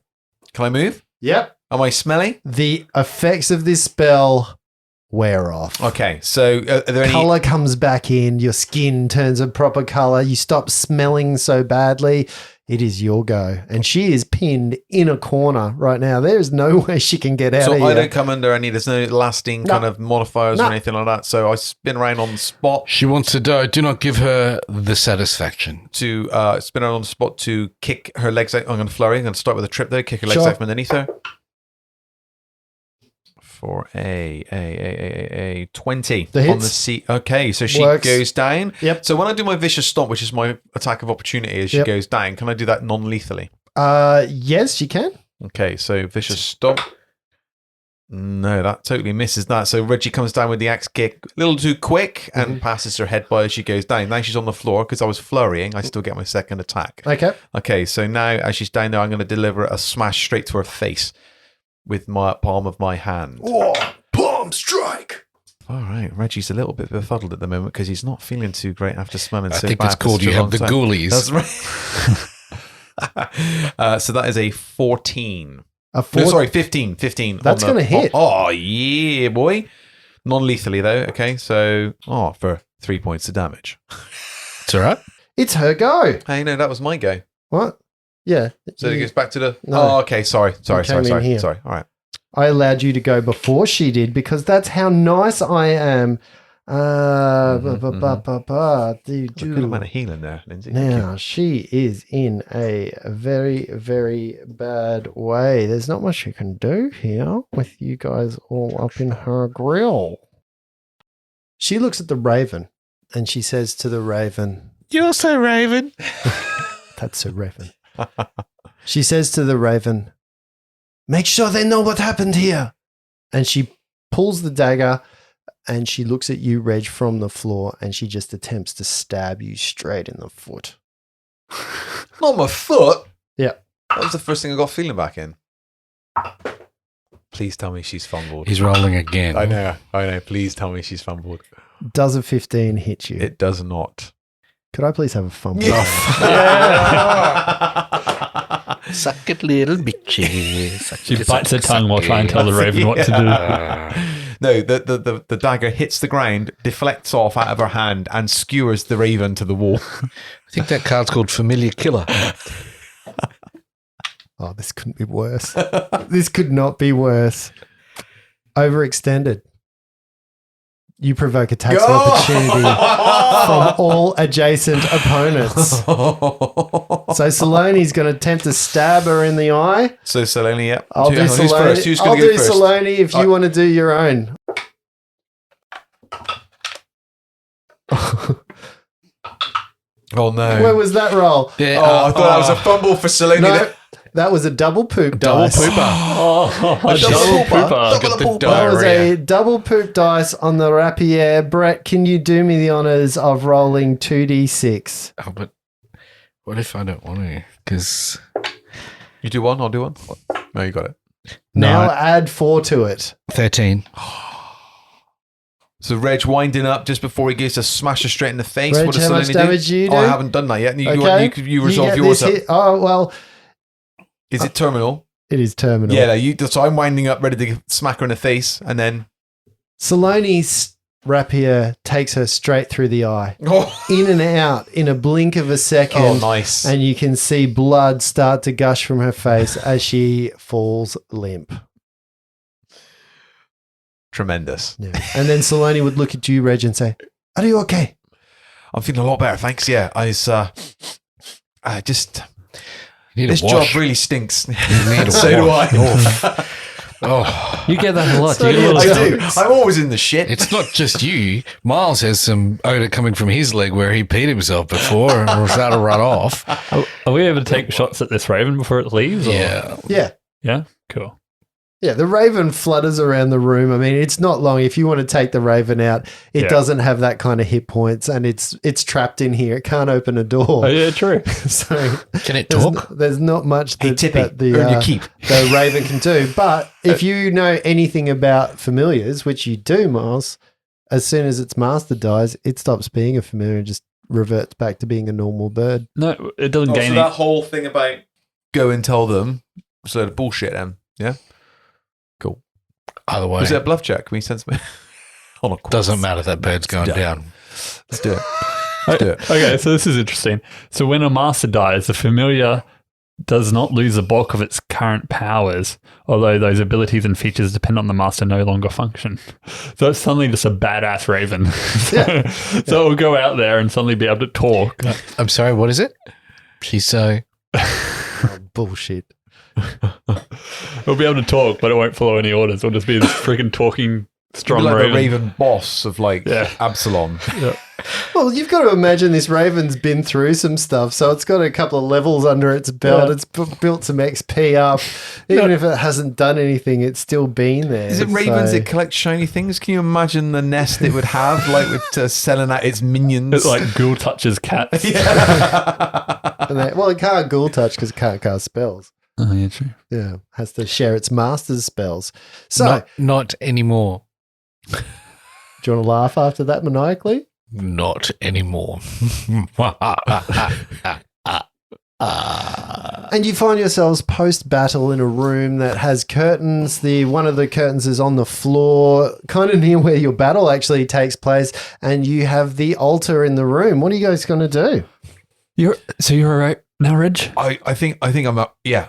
Can I move? Yep. Am I smelly? The effects of this spell wear off. Okay, so are there any? Color comes back in, your skin turns a proper color, you stop smelling so badly. It is your go. And she is pinned in a corner right now. There is no way she can get out So of I here. don't come under any. There's no lasting No. kind of modifiers No. or anything like that. So I spin around on the spot She wants to die. Do not give her the satisfaction. to spin around on the spot to kick her legs out. I'm going to flurry. I'm going to start with a trip there. Kick her legs Sure. out from underneath her. For a 20 The on hits. the seat. Okay, so she Works. goes down. Yep. So when I do my vicious stomp, which is my attack of opportunity, as she Yep. goes down, can I do that non-lethally? Yes, she can. Okay, so vicious stomp. No, that totally misses that. So Reggie comes down with the axe kick a little too quick and passes her head by as she goes down. Now she's on the floor because I was flurrying. I still get my second attack. Okay. Okay, so now as she's down there, I'm going to deliver a smash straight to her face. with my palm of my hand. Oh, palm strike. All right, Reggie's a little bit befuddled at the moment because he's not feeling too great after smelling I so think bad it's for called such a you long have the time. ghoulies. That's right. So that is a 14. A four. No, sorry, 15. 15. That's gonna hit. Oh, yeah, boy. Non-lethally, though. Okay, so, for 3 points of damage. It's all right. It's her go. Hey, no, that was my go. What? Yeah. So it You- goes back to the... No. Oh, okay, sorry. came in here. Sorry. All right. I allowed you to go before she did because that's how nice I am. Good amount of healing there, Lindsay. Thank you. Now, she is in a very, very bad way. There's not much you can do here with you guys all up in her grill. She looks at the raven and she says to the raven, You're so Raven. that's a raven. She says to the raven, make sure they know what happened here. And she pulls the dagger and she looks at you, Reg, from the floor and she just attempts to stab you straight in the foot. Not my foot. Yeah. That was the first thing I got feeling back in. Please tell me she's fumbled. He's rolling again. I know. Please tell me she's fumbled. Does a 15 hit you? It does not. Could I please have a fumble? Suck it, little bitches. She bites her tongue while trying to tell the raven what to do. No, the dagger hits the ground, deflects off out of her hand, and skewers the raven to the wall. I think that card's called Familiar Killer. Oh, this couldn't be worse. This could not be worse. Overextended. You provoke attacks of opportunity from all adjacent opponents. So Saloni's going to attempt to stab her in the eye. So Saloni, yeah. I'll do Who's Saloni. first? Who's I'll going to do go first? Saloni if you want to do your own. Oh no! Where was that roll? Yeah, I thought that was a fumble for Saloni. No, that was a double poop double dice. pooper. Oh, Double double pooper. pooper. Got the That was diarrhea. a double poop dice on the rapier. Brett, can you do me the honors of rolling 2d6? Oh, but what if I don't want to? Because You do one, I'll do one. No, you got it. Now No. add 4 to it. 13. So Reg winding up just before he goes to smash her straight in the face. Reg, What does how much Saloni damage do? do you Oh, I do? haven't done that yet. Okay. You resolve get yours this up. hit. Oh, well, Is it terminal? it is terminal. Yeah, no, so I'm winding up, ready to smack her in the face, and then... Saloni's rapier takes her straight through the eye. Oh, In and out in a blink of a second. nice. And you can see blood start to gush from her face as she falls limp. Tremendous. Yeah. And then Saloni would look at you, Reg, and say, are you okay? I'm feeling a lot better, thanks. Yeah, I just... You need This a job wash. really stinks. You need a So do I. wash. Oh, You get that a lot. So You get a do little I do. I'm always in the shit. it's not just you. Miles has some odor coming from his leg where he peed himself before and started to run off. Are we able to take shots at this raven before it leaves? Or? Yeah. Yeah. Yeah? Cool. Yeah, the raven flutters around the room. I mean, it's not long. If you want to take the raven out, it Yeah. doesn't have that kind of hit points, and it's trapped in here. It can't open a door. Oh, yeah, true. So Can it there's, talk? there's not much Hey, that, Tippy, that the, earn your keep. the raven can do. But if you know anything about familiars, which you do, Miles, as soon as its master dies, it stops being a familiar and just reverts back to being a normal bird. No, it doesn't Oh, gain so any. that whole thing about go and tell them it's a load of bullshit then, yeah? Cool. Either way, Was it a bluff check? Can we sense me? On a course. doesn't matter. That bird's going Yeah. down. Let's do it. Let's do it. Okay, so this is interesting. So when a master dies, the familiar does not lose the bulk of its current powers, although those abilities and features depend on the master no longer function. So it's suddenly just a badass raven. So it'll go out there and suddenly be able to talk. I'm sorry, what is it? She's so... Oh, bullshit. It'll be able to talk, but it won't follow any orders. It'll just be this freaking talking strong like raven. the Raven boss of like Yeah. Absalom. Well, you've got to imagine this raven's been through some stuff, so it's got a couple of levels under its belt. Yeah. It's built some XP up. Even if it hasn't done anything, it's still been there. Is it ravens So- that collect shiny things? Can you imagine the nest it would have, like with selling out its minions? It's like ghoul touches cats. and well, it can't ghoul touch because it can't cast spells. Oh, yeah, true. Yeah, has to share its master's spells. So, Not anymore. do you want to laugh after that maniacally? Not anymore. And you find yourselves post-battle in a room that has curtains. One of the curtains is on the floor, kind of near where your battle actually takes place, and you have the altar in the room. What are you guys going to do? You're all right now, Reg? I think I'm up. Yeah,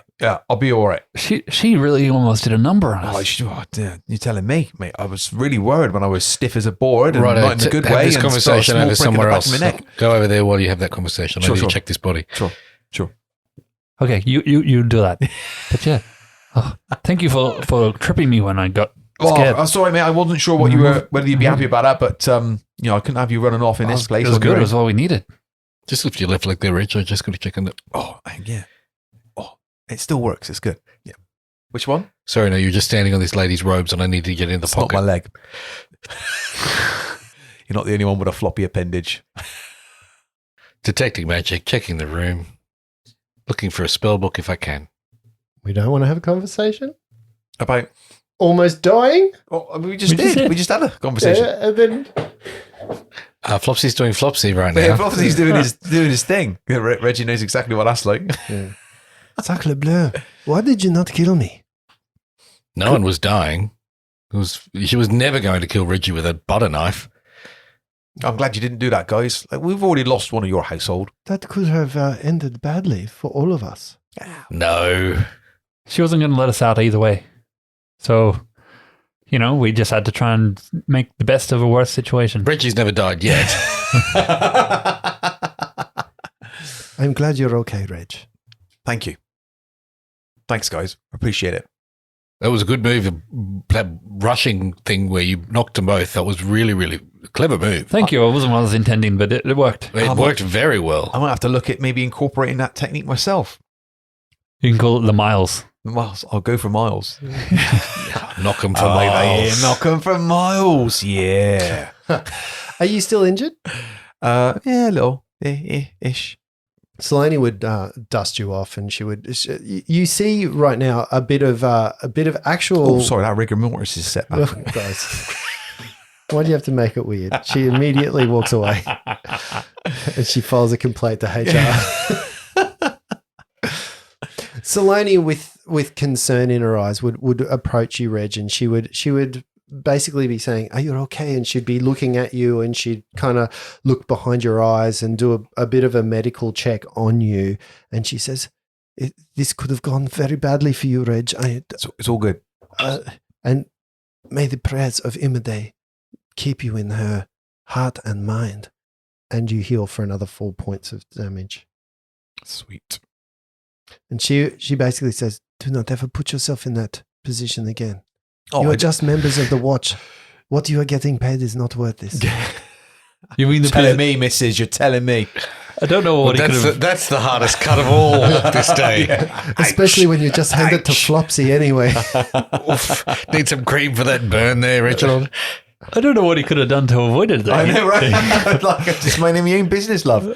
I'll be all right. She really almost did a number on us. Damn, you're telling me, mate. I was really worried when I was stiff as a board and Right, not in a good have way. this and conversation got a over small prick in the somewhere back else. of my neck. Go over there while you have that conversation. I need to check this body. Sure. Okay, you do that. But yeah, thank you for tripping me when I got scared. I'm sorry, mate. I wasn't sure what whether you'd be happy about that, but I couldn't have you running off in this place. It was on your good. It own. was all we needed. Just lift your left leg there, Rich. I just got to check on that. Oh, yeah. Oh, it still works. It's good. Yeah. Which one? Sorry, no, you're just standing on this lady's robes and I need to get in the It's pocket. not my leg. You're not the only one with a floppy appendage. Detecting magic, checking the room, looking for a spell book if I can. We don't want to have a conversation? About Almost dying? Oh, I mean, we just did. We just had a conversation. Yeah, and then Flopsy's doing Flopsy right now. Yeah, obviously he's doing his thing. Reggie knows exactly what that's like. Sacre bleu, why did you not kill me? No one was dying. She was never going to kill Reggie with a butter knife. I'm glad you didn't do that, guys. Like, we've already lost one of your household. That could have ended badly for all of us. No. She wasn't going to let us out either way. So, we just had to try and make the best of a worse situation. Reggie's never died yet. I'm glad you're okay, Reg. Thank you. Thanks, guys. Appreciate it. That was a good move. That rushing thing where you knocked them both. That was really, really clever move. Thank you. It wasn't what I was intending, but it worked. It worked very well. I might have to look at maybe incorporating that technique myself. You can call it the miles. Miles. I'll go for miles. Knock them for miles. Knock them for miles. Yeah. Are you still injured? Yeah, a little. Ish. Selene would dust you off, and she would. You see right now a bit of actual. Oh, sorry, that rigor mortis is set back. Guys, why do you have to make it weird? She immediately walks away, and she files a complaint to HR. Selene, with concern in her eyes, would approach you, Reg, and she would basically be saying, "Are you okay?" And she'd be looking at you, and she'd kind of look behind your eyes and do a bit of a medical check on you. And she says, "This could have gone very badly for you, Reg. It's all good. And may the prayers of Imade keep you in her heart and mind." And you heal for another 4 points of damage. Sweet. And she basically says, "Do not ever put yourself in that position again. Oh, you are just members of the watch. What you are getting paid is not worth this." You mean You're telling me, missus. You're telling me. I don't know what he could have. That's the hardest cut of all this day. Especially when you just hand it to Flopsy anyway. Oof. Need some cream for that burn there, Richard. I don't know what he could have done to avoid it. I know, right? Like, I'm just minding my own business, love.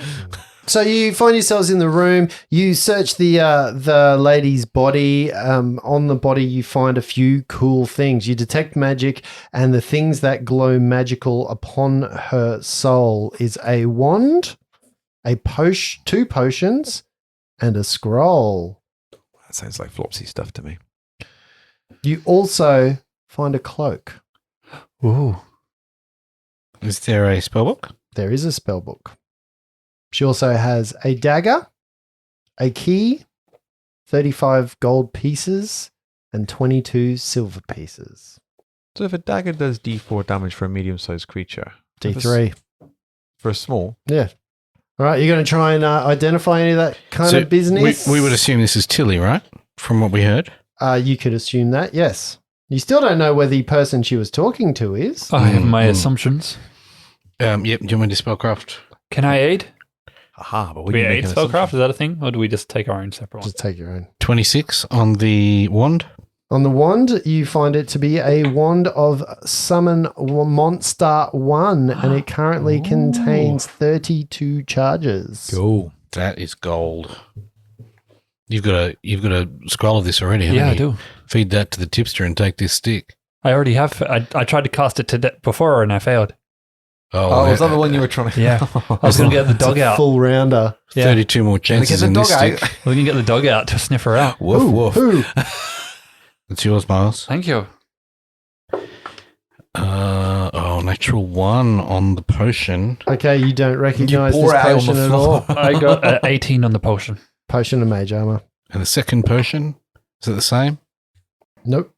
So you find yourselves in the room. You search the lady's body. On the body, you find a few cool things. You detect magic, and the things that glow magical upon her soul is a wand, two potions, and a scroll. That sounds like Flopsy stuff to me. You also find a cloak. Ooh. Is there a spellbook? There is a spell book. She also has a dagger, a key, 35 gold pieces, and 22 silver pieces. So if a dagger does D4 damage for a medium-sized creature, D3. for a small, Yeah. All right, you're going to try and identify any of that kind of business? We would assume this is Tilly, right? From what we heard. You could assume that, yes. You still don't know where the person she was talking to is. I have my assumptions. Yep. Do you want me to spellcraft? Can I aid? aha, but Do we aid spellcraft? Is that a thing? Or do we just take our own separate one? Just take your own. 26 on the wand. On the wand, you find it to be a wand of Summon Monster 1, and it currently contains 32 charges. Cool. That is gold. You've got a scroll of this already, haven't Yeah, I you? do. Feed that to the tipster and take this stick. I already have. I tried to cast it before and I failed. Oh, was that the one you were trying to... Yeah. I was going to get the dog out. Full rounder. Yeah. 32 more chances the in this dog stick. out. We're going to get the dog out to sniff her out. Woof, woof. Ooh. It's yours, Miles. Thank you. Natural 1 on the potion. Okay, you don't recognise pour this it out on potion the at floor. all. I got 18 on the potion. Potion of mage armor. And the second potion, is it the same? Nope.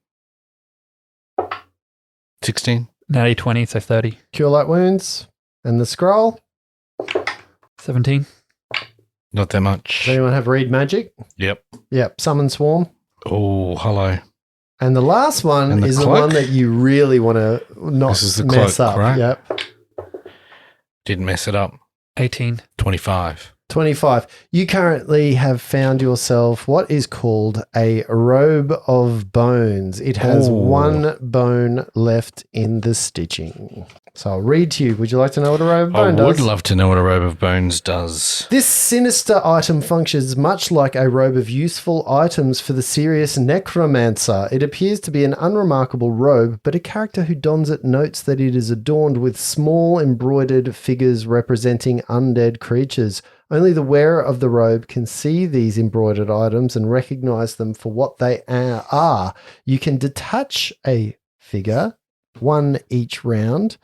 16? Natty 20, so 30. Cure light wounds. And the scroll. 17. Not that much. Does anyone have read magic? Yep. Yep. Summon swarm. Oh, hello. And the last one And the is the cloak? one that you really want to not This is the mess cloak, up. right? Yep. Didn't mess it up. 18. 25. 25. You currently have found yourself what is called a robe of bones. It has Oh. one bone left in the stitching. So I'll read to you. Would you like to know what a robe of I bone would does? love to know what a robe of bones does. This sinister item functions much like a robe of useful items for the serious necromancer. It appears to be an unremarkable robe, but a character who dons it notes that it is adorned with small embroidered figures representing undead creatures. Only the wearer of the robe can see these embroidered items and recognize them for what they are. You can detach a figure, one each round,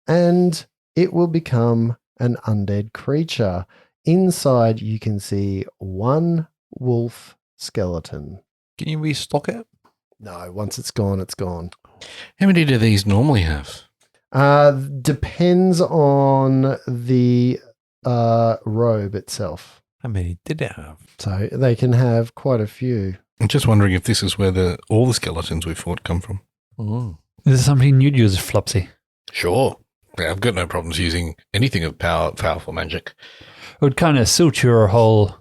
and it will become an undead creature. Inside, you can see one wolf skeleton. Can you restock it? No, once it's gone, it's gone. How many do these normally have? Depends on the robe itself. How many did it have? So they can have quite a few. I'm just wondering if this is where all the skeletons we fought come from. Oh. Is this something you'd use, Flopsy? Sure. Yeah, I've got no problems using anything of powerful magic. It would kind of suit your whole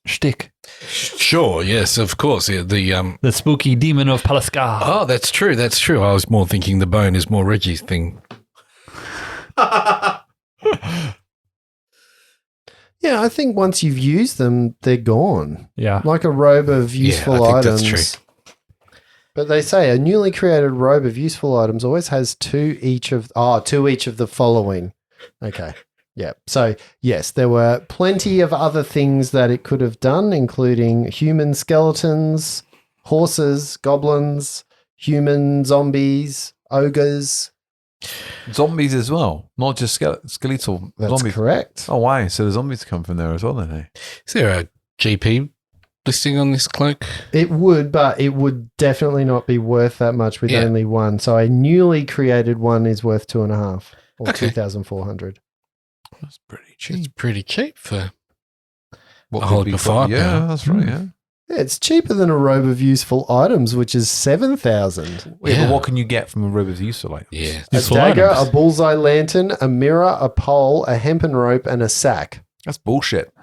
shtick. Sure, yes, of course. Yeah, The spooky demon of Palaskar. Oh, that's true. That's true. I was more thinking the bone is more Reggie's thing. Yeah, I think once you've used them, they're gone. Yeah. Like a robe of useful I think items. that's true. But they say a newly created robe of useful items always has two each of the following. Okay. Yeah. So, yes, there were plenty of other things that it could have done, including human skeletons, horses, goblins, human zombies, ogres. Zombies as well, not just skeletal That's zombies. correct. Oh, why? So the zombies come from there as well, then, eh? Is there a GP listing on this cloak? It would, but it would definitely not be worth that much with Yeah. only one. So a newly created one is worth 2.5 or Okay. 2,400. That's pretty It's cheap. pretty cheap for What a could whole be heap of from- firepower. Yeah, that's right, yeah. Yeah, it's cheaper than a robe of useful items, which is 7,000. Wait, Yeah. but what can you get from a robe of use like this? Yeah. A Useful dagger, items. a bullseye lantern, a mirror, a pole, a hempen rope, and a sack. That's bullshit.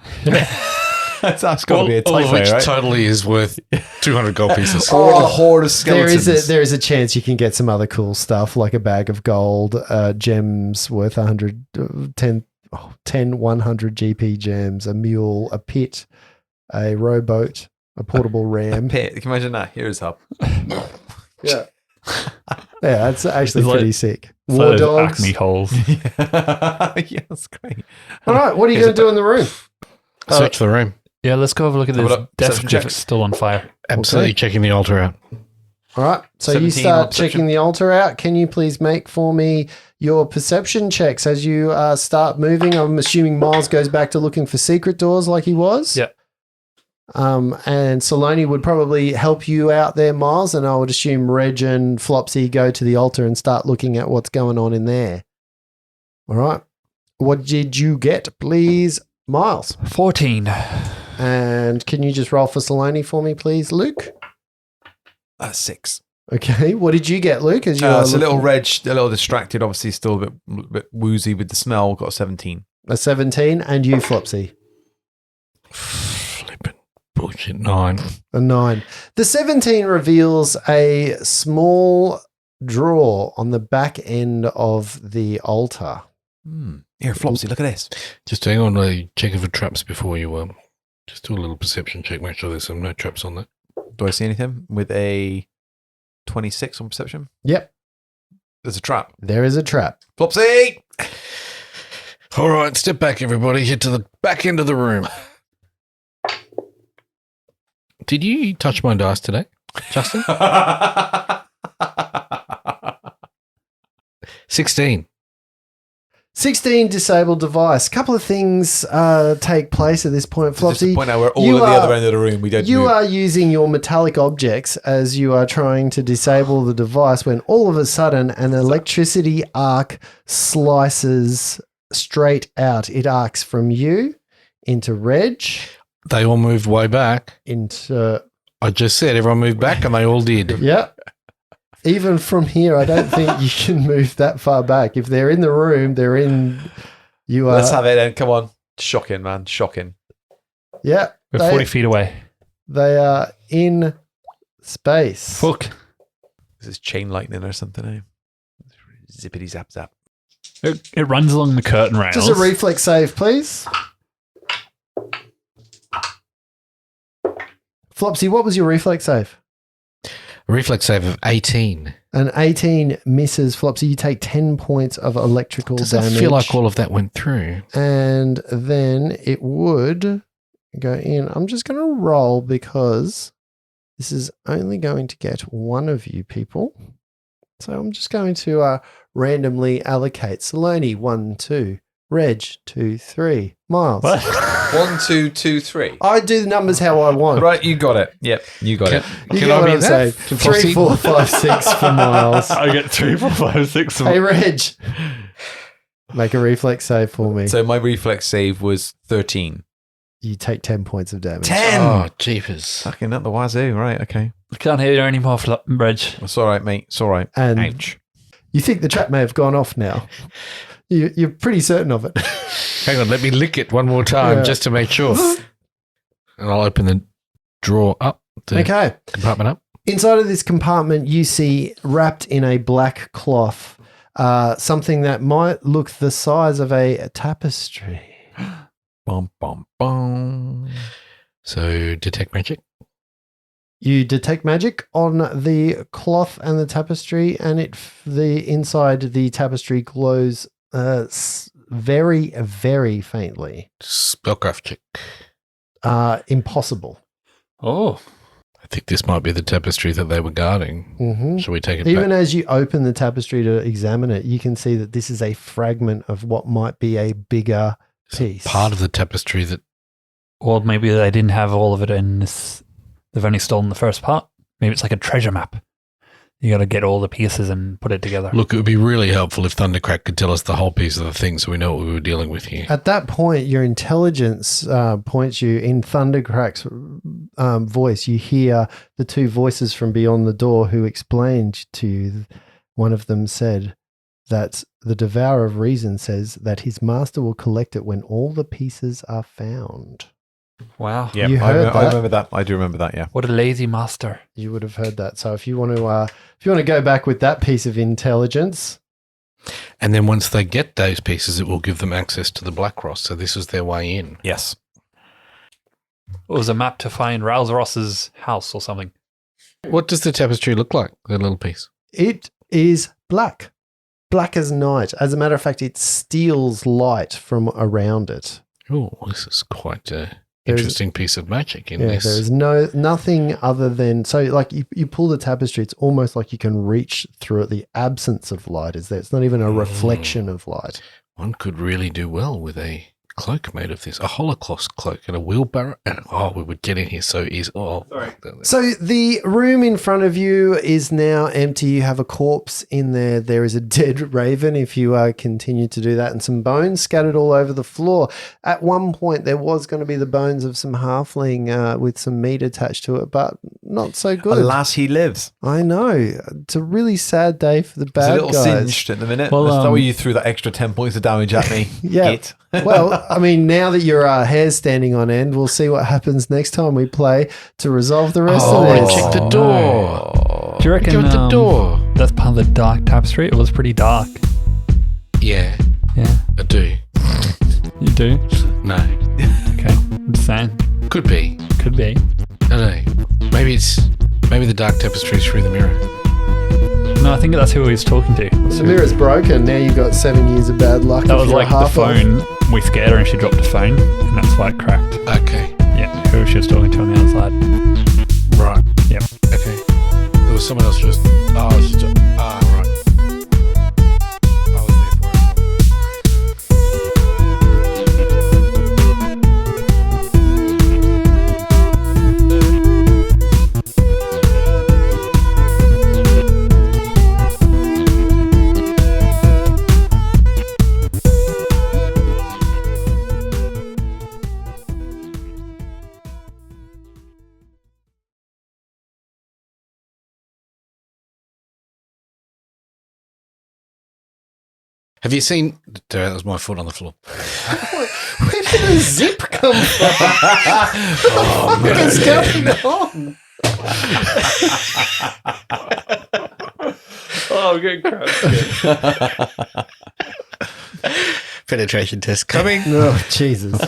that's got to be a all of typo, which right? totally is worth 200 gold pieces. Or a horde of There skeletons. there is a chance you can get some other cool stuff like a bag of gold, gems worth 100, 10 100 GP gems, a mule, a pit, a rowboat, a portable ram. Pit. Can you imagine that? Here's up. Yeah. Yeah, that's actually It's like- pretty sick. So War there's dogs. Acme holes. Yeah, that's great. All right, what are you going to do in the room? Search the room. Yeah, let's go have a look at Have a this. look. Death Perception if checks. it's still on fire. Absolutely checking the altar out. All right, so you 17 start on perception. checking the altar out. Can you please make for me your perception checks as you start moving? I'm assuming Miles goes back to looking for secret doors like he was. Yep. And Saloni would probably help you out there, Miles, and I would assume Reg and Flopsy go to the altar and start looking at what's going on in there. All right. What did you get, please, Miles? 14. And can you just roll for Saloni for me, please, Luke? 6. Okay. What did you get, Luke? As you It's a little Reg, a little distracted, obviously still a bit woozy with the smell. Got a 17. a 17, and you, Flopsy. Flippin' bullshit 9. A 9. The 17 reveals a small drawer on the back end of the altar. Here, Flopsy, look at this. Just hang on, checking for traps before you Just do a little perception check. Make sure there's no traps on that. Do I see anything with a 26 on perception? Yep, There's a trap. there is a trap. Flopsy! All right, step back, everybody. Head to the back end of the room. Did you touch my dice today, Justin? 16. 16 disabled device. Couple of things take place at this point, Just to Flopsy. point out we're all you at the are- other end of the room. We don't You move. are using your metallic objects as you are trying to disable the device when all of a sudden an electricity arc slices straight out. It arcs from you into Reg, They all moved way back. into... I just said everyone moved back, and they all did. Yep. Even from here, I don't think you can move that far back. If they're in the room, they're in... You are... Let's have it then. Come on. Shocking, man. Shocking. Yeah. We're 40 feet away. They are in space. Fuck. This is chain lightning or something, eh? Zippity zap zap. It runs along the curtain rails. Just a reflex save, please. Flopsy, what was your reflex save? A reflex save of 18. An 18 misses, Flopsy. You take 10 points of electrical Does damage. I feel like all of that went through? And then it would go in. I'm just going to roll because this is only going to get one of you people. So I'm just going to randomly allocate. Saloni, 1, 2. Reg, 2, 3. Miles. What? 1, 2, 2, 3. I do the numbers how I want. Right, you got it. Yep, you got it. You Can get I what be I'm saying. that? 3, 4, 5, 6 for Miles. I get 3, 4, 5, 6. Hey, Reg. Make a reflex save for me. So my reflex save was 13. You take 10 points of damage. 10! Oh, jeepers. Fucking at the wazoo. Right, okay. I can't hear you anymore, Reg. It's all right, mate. It's all right. And Ouch. you think the trap may have gone off now. You're pretty certain of it. Hang on, let me lick it one more time Yeah. just to make sure. And I'll open the drawer up, the Okay. compartment up. Inside of this compartment, you see wrapped in a black cloth something that might look the size of a tapestry. Bum, bum, bum. So, detect magic. You detect magic on the cloth and the tapestry, and the inside the tapestry glows very, very faintly. Spellcraft check. Impossible. Oh. I think this might be the tapestry that they were guarding. Mm-hmm. Shall we take it Even back? as you open the tapestry to examine it, you can see that this is a fragment of what might be a bigger piece. Part of the tapestry that... Or maybe they didn't have all of it in this. They've only stolen the first part. Maybe it's like a treasure map. You got to get all the pieces and put it together. Look, it would be really helpful if Thundercrack could tell us the whole piece of the thing so we know what we were dealing with here. At that point, your intelligence points you in Thundercrack's voice. You hear the two voices from beyond the door who explained to you. One of them said that the Devourer of Reason says that his master will collect it when all the pieces are found. Wow. Yeah, You I heard I that? remember that. I do remember that, yeah. What a lazy master. You would have heard that. So if you want to go back with that piece of intelligence, And then once they get those pieces, it will give them access to the Black Cross. So this is their way in. Yes. It was a map to find Rouse Ross's house or something. What does the tapestry look like, the little piece? it is black. Black as night. As a matter of fact, it steals light from around it. Oh, this is quite an There's- interesting piece of magic in Yeah, this. there's nothing other than, so like you pull the tapestry, it's almost like you can reach through it. The absence of light is there. It's not even a reflection of light. One could really do well with a cloak made of this, a Holocaust cloak and a wheelbarrow. And, we would get in here so easy. Oh, sorry. So the room in front of you is now empty. You have a corpse in there. There is a dead raven if you continue to do that, and some bones scattered all over the floor. At one point, there was going to be the bones of some halfling with some meat attached to it, but not so good. Alas, he lives. I know. It's a really sad day for the He's bad a little guys. singed at the minute. Well, That's the way you threw that extra 10 points of damage at me. Yeah. Git. Well, I mean, now that your hair's standing on end, we'll see what happens next time we play to resolve the rest of this. check the door. Do you reckon Go at the door. that's part of the dark tapestry? It was pretty dark. Yeah, Yeah. I do. You do? No. Okay. I'm just saying. Could be. Could be. I don't know. Maybe the dark tapestry is through the mirror. No, I think that's who he was talking to. The mirror's broken. Now you've got 7 years of bad luck. That if was you're like a the half-elf. phone. We scared her and she dropped the phone, and that's why it cracked. Okay. Yeah, who she was talking to on the other side. Right. Yep. Okay. There was someone else just. Oh, it's just. Right. I was there for it. Have you seen? That was my foot on the floor. Where did the zip come from? What is going on? Oh, good crap. Penetration test coming. Oh, Jesus.